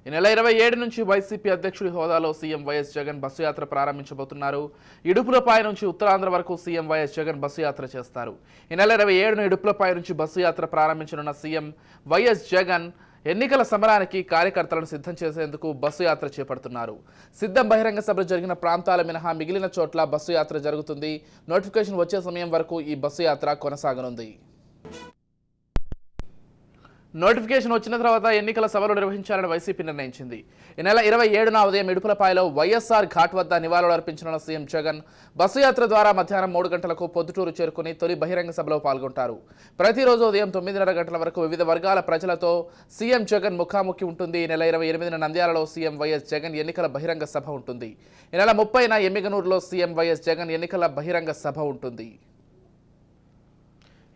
ఈ నెల 27 నుంచి వైసీపీ అధ్యక్షుడి హోదాలో సీఎం వైఎస్ జగన్ బస్సు యాత్ర ప్రారంభించబోతున్నారు. ఇడుపులపాయ నుంచి ఉత్తరాంధ్ర వరకు సీఎం వైఎస్ జగన్ బస్సు యాత్ర చేస్తారు. ఈ నెల 27న ఇడుపులపాయ నుంచి బస్సు యాత్ర ప్రారంభించనున్న సీఎం వైఎస్ జగన్ ఎన్నికల సమరానికి కార్యకర్తలను సిద్ధం చేసేందుకు బస్సు యాత్ర చేపడుతున్నారు. సిద్ధం బహిరంగ సభలు జరిగిన ప్రాంతాల మినహా మిగిలిన చోట్ల బస్సు యాత్ర జరుగుతుంది. నోటిఫికేషన్ వచ్చే సమయం వరకు ఈ బస్సు యాత్ర కొనసాగనుంది. నోటిఫికేషన్ వచ్చిన తర్వాత ఎన్నికల సభలు నిర్వహించాలని వైసీపీ నిర్ణయించింది. ఈ నెల 27న ఉదయం ఇడుపులపాయలో వైఎస్ఆర్ ఘాట్ వద్ద నివాళులు అర్పించనున్న సీఎం జగన్ బస్సు యాత్ర ద్వారా మధ్యాహ్నం 3 గంటలకు పొద్దుటూరు చేరుకుని తొలి బహిరంగ సభలో పాల్గొంటారు. ప్రతిరోజు ఉదయం 9:30 గంటల వరకు వివిధ వర్గాల ప్రజలతో సీఎం జగన్ ముఖాముఖి ఉంటుంది. ఈ నెల 28న నంద్యాలలో సీఎం వైఎస్ జగన్ ఎన్నికల బహిరంగ సభ ఉంటుంది. ఈ నెల 30న ఎమ్మిగనూరులో సీఎం వైఎస్ జగన్ ఎన్నికల బహిరంగ సభ ఉంటుంది.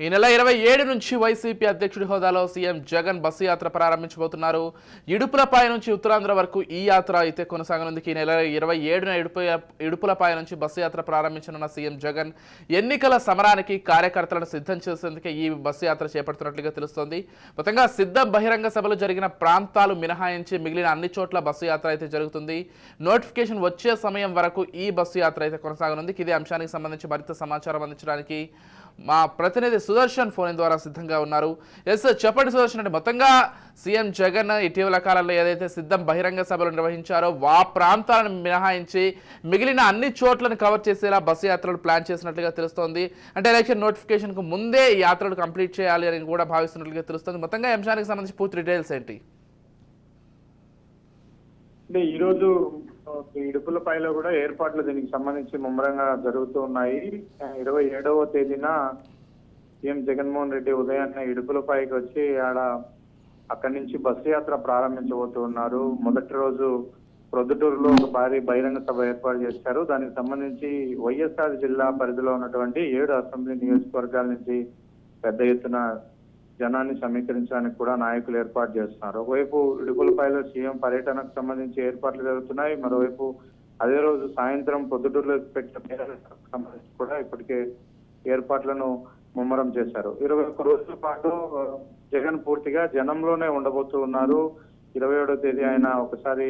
ఈ నెల 27 నుంచి వైసీపీ అధ్యక్షుడి హోదాలో సీఎం జగన్ బస్సు యాత్ర ప్రారంభించబోతున్నారు. ఇడుపులపాయ నుంచి ఉత్తరాంధ్ర వరకు ఈ యాత్ర అయితే కొనసాగనుంది. ఈ నెల 27న ఇడుపులపాయ నుంచి బస్సు యాత్ర ప్రారంభించనున్న సీఎం జగన్ ఎన్నికల సమరానికి కార్యకర్తలను సిద్ధం చేసేందుకే ఈ బస్సు యాత్ర చేపడుతున్నట్లుగా తెలుస్తోంది. మొత్తంగా సిద్ధం బహిరంగ సభలు జరిగిన ప్రాంతాలు మినహాయించి మిగిలిన అన్ని చోట్ల బస్సు యాత్ర అయితే జరుగుతుంది. నోటిఫికేషన్ వచ్చే సమయం వరకు ఈ బస్సు యాత్ర అయితే కొనసాగనుంది. ఇదే అంశానికి సంబంధించి మరింత సమాచారం అందించడానికి మా ప్రతినిధి సుదర్శన్ ఫోన్ ద్వారా సిద్ధంగా ఉన్నారు. ఎస్ చెప్పండి సుదర్శన్, అంటే మొత్తంగా సీఎం జగన్ ఇటీవల కాలంలో ఏదైతే సిద్ధం బహిరంగ సభలు నిర్వహించారో ఆ ప్రాంతాలను మినహాయించి మిగిలిన అన్ని చోట్లను కవర్ చేసేలా బస్సు యాత్రలు ప్లాన్ చేసినట్లుగా తెలుస్తోంది. అంటే ఎలక్షన్ నోటిఫికేషన్కు ముందే ఈ యాత్రలు కంప్లీట్ చేయాలి అని కూడా భావిస్తున్నట్లుగా తెలుస్తుంది. మొత్తంగా ఈ అంశానికి సంబంధించి పూర్తి డీటెయిల్స్ ఏంటి? ఈరోజు ఇడుపులపాయలో కూడా ఏర్పాట్లు దీనికి సంబంధించి ముమ్మరంగా జరుగుతూ ఉన్నాయి. 27వ తేదీన సీఎం జగన్మోహన్ రెడ్డి ఉదయాన్నే ఇడుపులపాయకి వచ్చి అక్కడి నుంచి బస్సు యాత్ర ప్రారంభించబోతూ ఉన్నారు. మొదటి రోజు ప్రొద్దుటూరులో ఒక భారీ బహిరంగ సభ ఏర్పాటు చేశారు. దానికి సంబంధించి వైఎస్ఆర్ జిల్లా పరిధిలో ఉన్నటువంటి 7 అసెంబ్లీ నియోజకవర్గాల నుంచి పెద్ద ఎత్తున జనాన్ని సమీకరించడానికి కూడా నాయకులు ఏర్పాటు చేస్తున్నారు. ఒకవైపు ఇడుపులపాయలో సీఎం పర్యటనకు సంబంధించి ఏర్పాట్లు జరుగుతున్నాయి. మరోవైపు అదే రోజు సాయంత్రం పొద్దుటూరులో పెట్టిన సంబంధించి కూడా ఇప్పటికే ఏర్పాట్లను ముమ్మరం చేశారు. 21 రోజుల పాటు జగన్ పూర్తిగా జనంలోనే ఉండబోతూ ఉన్నారు. 27వ తేదీ ఆయన ఒకసారి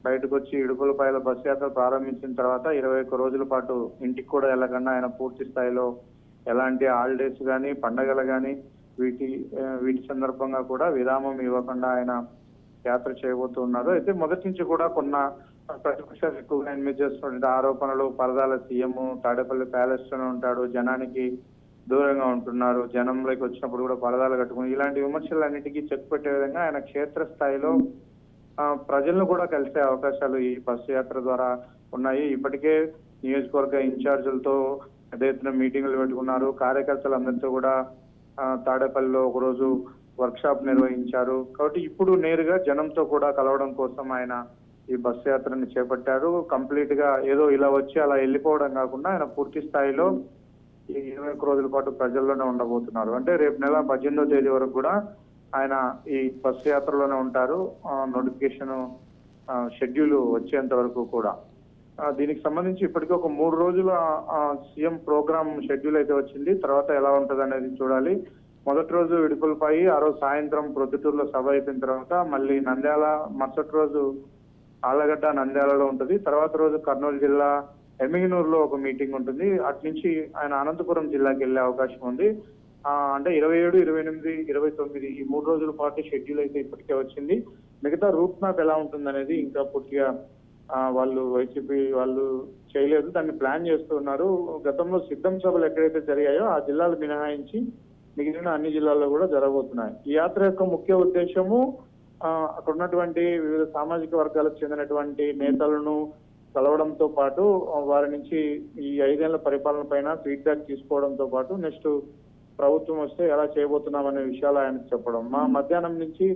బయటకు వచ్చి ఇడుపులపాయలో బస్సు యాత్ర ప్రారంభించిన తర్వాత 21 రోజుల పాటు ఇంటికి కూడా వెళ్ళకుండా ఆయన పూర్తి స్థాయిలో ఎలాంటి హాలిడేస్ కానీ పండగలు కానీ వీటి సందర్భంగా కూడా విరామం ఇవ్వకుండా ఆయన యాత్ర చేయబోతున్నారు. అయితే మొదటి నుంచి కూడా కొన్న ప్రతిపక్షాలు ఎక్కువగా ఎనిమిది చేస్తున్న ఆరోపణలు, పరదాల సీఎం తాడేపల్లి ప్యాలెస్ లోనే ఉంటాడు, జనానికి దూరంగా ఉంటున్నారు, జనంలోకి వచ్చినప్పుడు కూడా పరదాలు కట్టుకుని ఇలాంటి విమర్శలన్నిటికీ చెక్ పెట్టే విధంగా ఆయన క్షేత్రస్థాయిలో ప్రజలను కూడా కలిసే అవకాశాలు ఈ బస్సు యాత్ర ద్వారా ఉన్నాయి. ఇప్పటికే నియోజకవర్గ ఇన్ఛార్జీలతో పెద్ద ఎత్తున మీటింగులు పెట్టుకున్నారు. కార్యకర్తలందరితో కూడా తాడేపల్లిలో ఒకరోజు వర్క్ షాప్ నిర్వహించారు. కాబట్టి ఇప్పుడు నేరుగా జనంతో కూడా కలవడం కోసం ఆయన ఈ బస్సు యాత్రని చేపట్టారు. కంప్లీట్ గా ఏదో ఇలా వచ్చి అలా వెళ్ళిపోవడం కాకుండా ఆయన పూర్తి స్థాయిలో ఈ 21 రోజుల పాటు ప్రజల్లోనే ఉండబోతున్నారు. అంటే రేపు నెల 18వ తేదీ వరకు కూడా ఆయన ఈ బస్సు యాత్రలోనే ఉంటారు. నోటిఫికేషన్ షెడ్యూల్ వచ్చేంత వరకు కూడా దీనికి సంబంధించి ఇప్పటికీ ఒక 3 రోజుల సీఎం ప్రోగ్రామ్ షెడ్యూల్ అయితే వచ్చింది. తర్వాత ఎలా ఉంటది అనేది చూడాలి. మొదటి రోజు ఇడుపులపాయి, ఆ రోజు సాయంత్రం ప్రొద్దుటూరులో సభ అయిపోయిన తర్వాత మళ్ళీ నంద్యాల, మరుసటి రోజు ఆళ్లగడ్డ నంద్యాలలో ఉంటుంది. తర్వాత రోజు కర్నూలు జిల్లా ఎమ్మిగనూరులో ఒక మీటింగ్ ఉంటుంది. అటు నుంచి ఆయన అనంతపురం జిల్లాకి వెళ్లే అవకాశం ఉంది. అంటే 27, 28, 29 ఈ 3 రోజుల పాటు షెడ్యూల్ అయితే ఇప్పటికే వచ్చింది. మిగతా రూట్ మ్యాప్ ఎలా ఉంటుంది అనేది ఇంకా పూర్తిగా వాళ్ళు వైసీపీ వాళ్ళు చేయలేదు, దాన్ని ప్లాన్ చేస్తున్నారు. గతంలో సిద్ధం సభలు ఎక్కడైతే జరిగాయో ఆ జిల్లాలు మినహాయించి మిగిలిన అన్ని జిల్లాల్లో కూడా జరగబోతున్నాయి. ఈ యాత్ర యొక్క ముఖ్య ఉద్దేశము అక్కడ ఉన్నటువంటి వివిధ సామాజిక వర్గాలకు చెందినటువంటి నేతలను కలవడంతో పాటు వారి నుంచి ఈ 5 ఏళ్ల పరిపాలన పైన ఫీడ్బ్యాక్ తీసుకోవడంతో పాటు నెక్స్ట్ ప్రభుత్వం వస్తే ఎలా చేయబోతున్నామనే విషయాలు ఆయనకు చెప్పడం. మధ్యాహ్నం నుంచి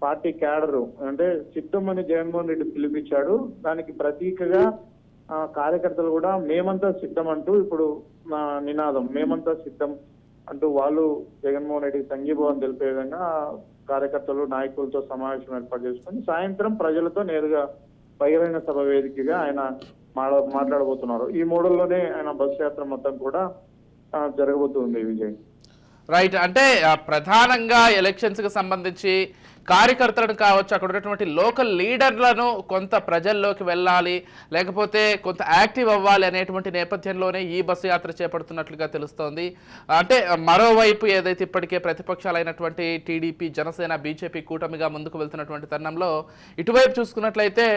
పార్టీ క్యాడరు అంటే సిద్ధం అని జగన్మోహన్ రెడ్డి పిలిపించాడు. దానికి ప్రతీకగా కార్యకర్తలు కూడా మేమంతా సిద్ధం అంటూ ఇప్పుడు నినాదం మేమంతా సిద్ధం అంటూ వాళ్ళు జగన్మోహన్ రెడ్డికి సంఘీభావం తెలిపే విధంగా కార్యకర్తలు నాయకులతో సమావేశం ఏర్పాటు చేసుకుని సాయంత్రం ప్రజలతో నేరుగా బహిరంగ సభ వేదికగా ఆయన మాట్లాడబోతున్నారు. ఈ మోడల్లోనే ఆయన బస్సు యాత్ర మొత్తం కూడా జరగబోతుంది. విజయ్ రైట్, అంటే ప్రధానంగా ఎలక్షన్స్ కి సంబంధించి కార్యకర్తలను కావచ్చు, అక్కడ ఉన్నటువంటి లోకల్ లీడర్లను కొంత ప్రజల్లోకి వెళ్ళాలి, లేకపోతే కొంత యాక్టివ్ అవ్వాలి అనేటువంటి నేపథ్యంలోనే ఈ బస్సు యాత్ర చేపడుతున్నట్లుగా తెలుస్తోంది. అంటే మరోవైపు ఏదైతే ఇప్పటికే ప్రతిపక్షాలైనటువంటి టీడీపీ, జనసేన, బీజేపీ కూటమిగా ముందుకు వెళ్తున్నటువంటి తరుణంలో ఇటువైపు చూసుకున్నట్లయితే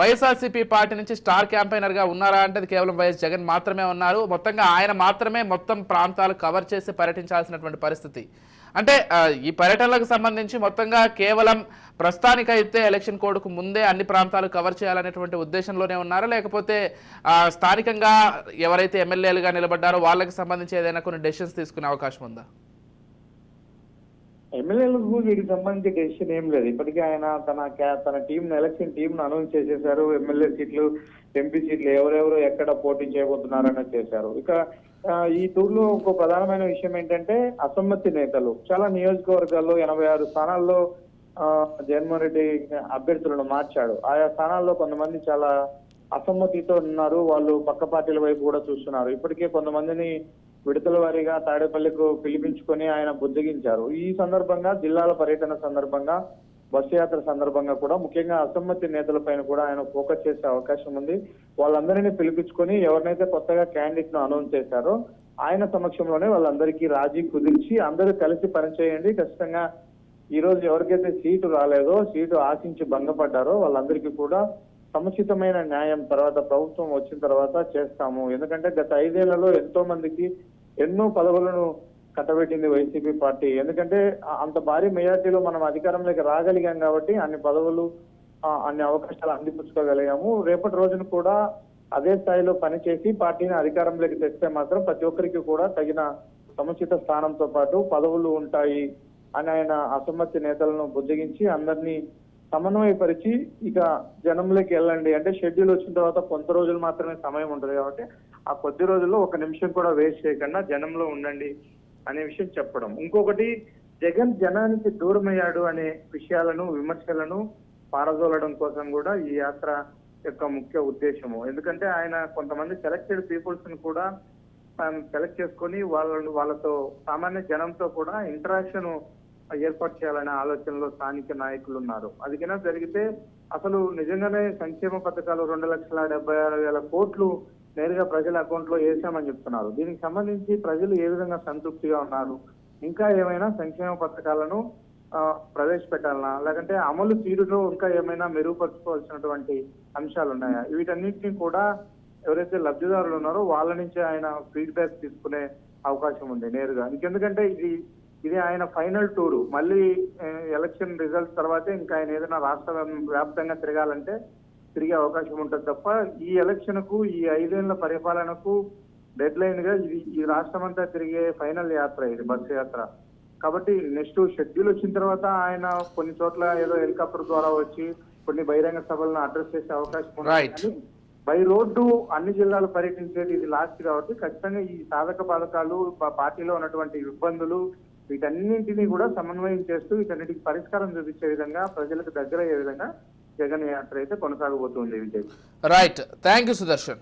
వైఎస్ఆర్సీపీ పార్టీ నుంచి స్టార్ క్యాంపెయినర్గా ఉన్నారా అంటే అది కేవలం వైఎస్ జగన్ మాత్రమే ఉన్నారు. మొత్తంగా ఆయన మాత్రమే మొత్తం ప్రాంతాలు కవర్ చేసి పర్యటించాల్సినటువంటి పరిస్థితి. అంటే ఈ పర్యటనలకు సంబంధించి మొత్తంగా కేవలం ప్రస్తుతానికైతే ఎలక్షన్ కోడ్కు ముందే అన్ని ప్రాంతాలు కవర్ చేయాలనేటువంటి ఉద్దేశంలోనే ఉన్నారా, లేకపోతే స్థానికంగా ఎవరైతే ఎమ్మెల్యేలుగా నిలబడ్డారో వాళ్ళకి సంబంధించి ఏదైనా కొన్ని డెసిషన్స్ తీసుకునే అవకాశం ఉందా? ఎమ్మెల్యేలకు వీటికి సంబంధించి డెసిషన్ ఏం లేదు. ఇప్పటికే ఆయన తన ఎలక్షన్ టీంను అనౌన్స్ చేసేశారు. ఎమ్మెల్యే సీట్లు, ఎంపీ సీట్లు ఎవరెవరు ఎక్కడ పోటీ చేయబోతున్నారన్నది చేశారు. ఇక ఈ టూర్ లో ఒక ప్రధానమైన విషయం ఏంటంటే అసమ్మతి నేతలు చాలా నియోజకవర్గాల్లో 86 స్థానాల్లో జగన్మోహన్ రెడ్డి అభ్యర్థులను మార్చాడు. ఆయా స్థానాల్లో కొంతమంది చాలా అసమ్మతితో ఉన్నారు. వాళ్ళు పక్క పార్టీల వైపు కూడా చూస్తున్నారు. ఇప్పటికే కొంతమందిని విడతల వారీగా తాడేపల్లికు పిలిపించుకొని ఆయన బుద్ధగించారు. ఈ సందర్భంగా జిల్లాల పర్యటన సందర్భంగా, బస్సు యాత్ర సందర్భంగా కూడా ముఖ్యంగా అసమ్మతి నేతలపైన కూడా ఆయన ఫోకస్ చేసే అవకాశం ఉంది. వాళ్ళందరినీ పిలిపించుకొని ఎవరినైతే కొత్తగా క్యాండిడేట్ ను అనౌన్స్ చేశారో ఆయన సమక్షంలోనే వాళ్ళందరికీ రాజీ కుదిర్చి అందరూ కలిసి పనిచేయండి, ఖచ్చితంగా ఈ రోజు ఎవరికైతే సీటు రాలేదో, సీటు ఆశించి భంగపడ్డారో వాళ్ళందరికీ కూడా సముచితమైన న్యాయం తర్వాత ప్రభుత్వం వచ్చిన తర్వాత చేస్తాము. ఎందుకంటే గత 5 ఏళ్లలో ఎంతో మందికి ఎన్నో పదవులను కట్టబెట్టింది వైసీపీ పార్టీ. ఎందుకంటే అంత భారీ మెజార్టీలో మనం అధికారంలోకి రాగలిగాం కాబట్టి అన్ని పదవులు, అన్ని అవకాశాలు అందిపుచ్చుకోగలిగాము. రేపటి రోజున కూడా అదే స్థాయిలో పనిచేసి పార్టీని అధికారంలోకి తెస్తే మాత్రం ప్రతి ఒక్కరికి కూడా తగిన సముచిత స్థానంతో పాటు పదవులు ఉంటాయి అని ఆయన అసమ్మతి నేతలను బుజ్జగించి అందరినీ సమన్వయపరిచి ఇక జనంలోకి వెళ్ళండి అంటే షెడ్యూల్ వచ్చిన తర్వాత కొంత రోజులు మాత్రమే సమయం ఉంటుంది కాబట్టి ఆ కొద్ది రోజుల్లో 1 నిమిషం కూడా వేస్ట్ చేయకుండా జనంలో ఉండండి అనే విషయం చెప్పడం. ఇంకొకటి, జగన్ జనానికి దూరమయ్యాడు అనే విషయాలను, విమర్శలను పారదోలడం కోసం కూడా ఈ యాత్ర యొక్క ముఖ్య ఉద్దేశము. ఎందుకంటే ఆయన కొంతమంది సెలెక్టెడ్ పీపుల్స్ ని కూడా సెలెక్ట్ చేసుకొని వాళ్ళతో సామాన్య జనంతో కూడా ఇంటరాక్షన్ ఏర్పాటు చేయాలనే ఆలోచనలో స్థానిక నాయకులు ఉన్నారు. అది కన్నా జరిగితే అసలు నిజంగానే సంక్షేమ పథకాలు 2,76,000 కోట్లు నేరుగా ప్రజల అకౌంట్ లో వేసామని చెప్తున్నారు. దీనికి సంబంధించి ప్రజలు ఏ విధంగా సంతృప్తిగా ఉన్నారు, ఇంకా ఏమైనా సంక్షేమ పథకాలను ప్రవేశపెట్టాలనా, లేకంటే అమలు తీరులో ఇంకా ఏమైనా మెరుగుపరుచుకోవాల్సినటువంటి అంశాలు ఉన్నాయా, వీటన్నిటిని కూడా ఎవరైతే లబ్ధిదారులు ఉన్నారో వాళ్ళ నుంచి ఆయన ఫీడ్బ్యాక్ తీసుకునే అవకాశం ఉంది నేరుగా. ఇంకెందుకంటే ఇది ఆయన ఫైనల్ టూర్. మళ్ళీ ఎలక్షన్ రిజల్ట్స్ తర్వాతే ఇంకా ఆయన ఏదైనా రాష్ట్ర వ్యాప్తంగా తిరగాలంటే తిరిగే అవకాశం ఉంటుంది తప్ప ఈ ఎలక్షన్ కు, ఈ 5 ఏళ్ల పరిపాలనకు డెడ్ లైన్ గా ఈ రాష్ట్రం అంతా తిరిగే ఫైనల్ యాత్ర ఇది, బస్సు యాత్ర. కాబట్టి నెక్స్ట్ షెడ్యూల్ వచ్చిన తర్వాత ఆయన కొన్ని చోట్ల ఏదో హెలికాప్టర్ ద్వారా వచ్చి కొన్ని బహిరంగ సభలను అడ్రస్ చేసే అవకాశం ఉంది. బై రోడ్డు అన్ని జిల్లాలు పర్యటించేది ఇది లాస్ట్ కాబట్టి ఖచ్చితంగా ఈ సాధక బాధకాలు, పార్టీలో ఉన్నటువంటి ఇబ్బందులు, వీటన్నింటినీ కూడా సమన్వయం చేస్తూ వీటన్నిటికి పరిష్కారం చూపించే విధంగా, ప్రజలకు దగ్గర అయ్యే విధంగా జగన్ యాత్ర అయితే కొనసాగబోతుంది. Vijay, right, thank you Sudarshan.